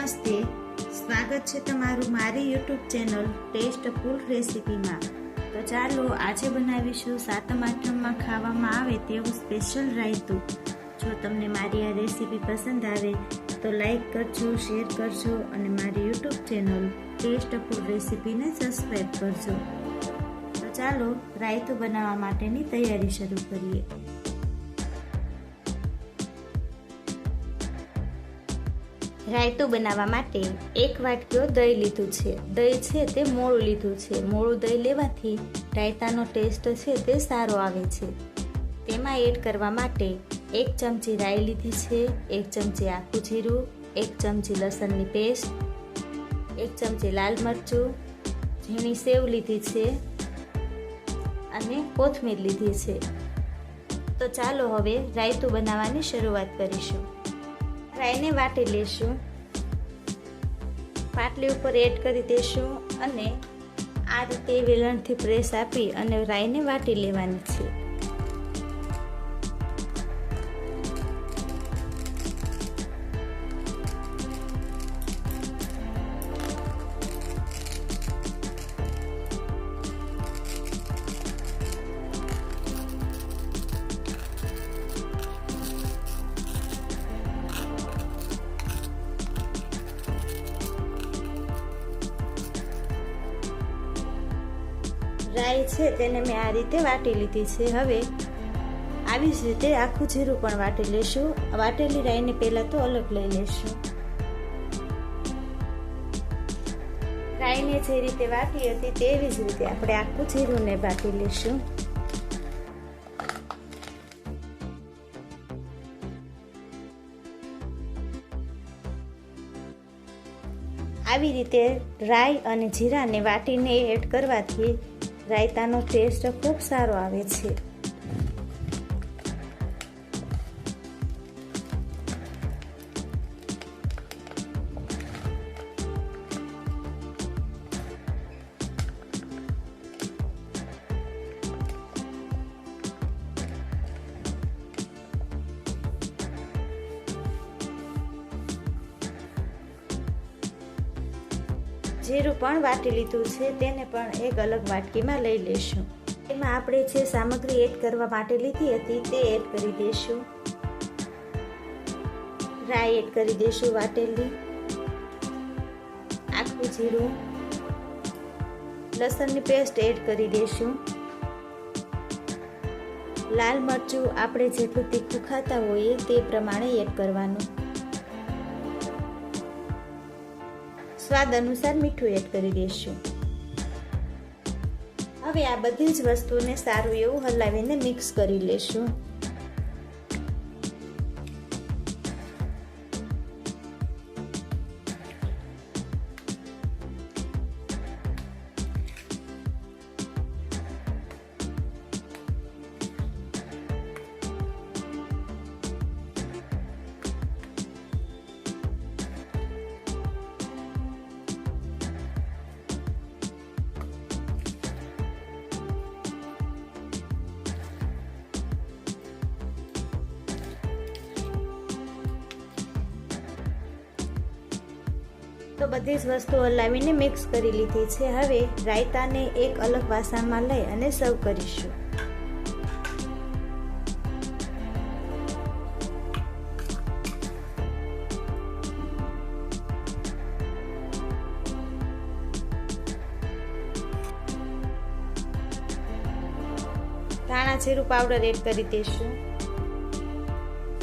નમસ્તે, સ્વાગત છે તમારું મારી યુટ્યુબ ચેનલ ટેસ્ટફુલ રેસીપીમાં। તો ચાલો આજે બનાવીશું સાતમ આઠમમાં ખાવામાં આવે તેવું સ્પેશિયલ રાયતું। જો તમને મારી આ રેસીપી પસંદ આવે તો લાઈક કરજો, શેર કરજો અને મારી યુટ્યુબ ચેનલ ટેસ્ટફુલ રેસીપીને સબસ્ક્રાઈબ કરજો। તો ચાલો રાયતું બનાવવા માટેની તૈયારી શરૂ કરીએ। રાયતું બનાવવા માટે એક વાટકીઓ દહીં લીધું છે। દહીં છે તે મોળું લીધું છે। મોળું દહીં લેવાથી રાયતાનો ટેસ્ટ છે તે સારો આવે છે। તેમાં એડ કરવા માટે 1 ચમચી રાઈ લીધી છે, 1 ચમચી આખું જીરું, 1 ચમચી લસણની પેસ્ટ, 1 ચમચી લાલ મરચું, ઝીણી સેવ લીધી છે અને કોથમીર લીધી છે। તો ચાલો હવે રાયતું બનાવવાની શરૂઆત કરીશું। રાઈને વાટી લેશું, પાટલી ઉપર એડ કરી દેશું અને આ રીતે વેલણથી પ્રેસ આપી અને રાઈને વાટી લેવાની છે। રાઈ છે તેને મેં આ રીતે વાટી લીધી છે। હવે આવી જ રીતે આખું જીરું પણ વાટી લેશું। વાટેલી રાઈને પહેલા તો અલગ લઈ લેશું। રાઈને જે રીતે વાટી હતી તેવી જ રીતે આપણે આખું જીરુંને વાટી લેશું। આવી રીતે રાઈ અને જીરાને વાટીને એડ કરવાથી રાયતાનો ટેસ્ટ ખૂબ સારો આવે છે। જીરું પણ વાટી લીધું છે, તેને પણ એક અલગ વાટકીમાં લઈ લેશું। એમાં આપણે જે સામગ્રી એડ કરવા માટે લીધી હતી તે એડ કરી દેશું। રાઈ એડ કરી દેશું વાટેલી, આખું જીરું, લસણની પેસ્ટ એડ કરી દેશું, લાલ મરચું આપણે જેટલું તીખું ખાતા હોઈએ તે પ્રમાણે એડ કરવાનું, સ્વાદ અનુસાર મીઠું એડ કરી દેશું। હવે આ બધી જ વસ્તુને સારું એવું હલાવીને મિક્સ કરી લેશું। તો બધી જ વસ્તુ હલાવીને મિક્સ કરી લીધી છે। હવે રાયતાને એક અલગ વાસણમાં લઈ અને સર્વ કરીશું। ધાણા જીરું પાવડર એડ કરી દઈશું।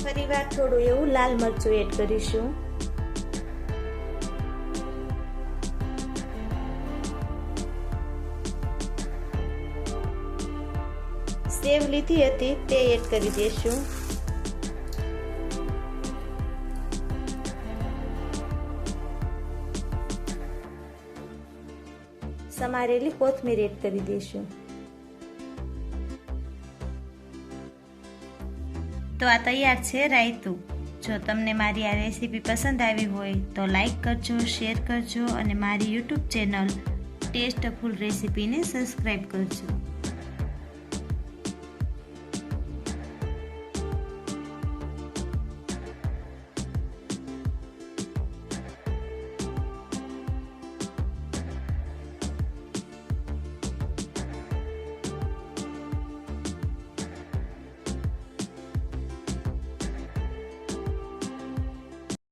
ફરીવાર થોડું એવું લાલ મરચું એડ કરીશું। સેવ લીધી હતી તે એડ કરી દેશું। સમારેલી કોથમીર એડ કરી દેશું। તો આ તૈયાર છે રાયતું। જો તમને મારી આ રેસીપી પસંદ આવી હોય તો લાઈક કરજો, શેર કરજો અને મારી યુટ્યુબ ચેનલ ટેસ્ટફુલ રેસીપીને સબસ્ક્રાઈબ કરજો।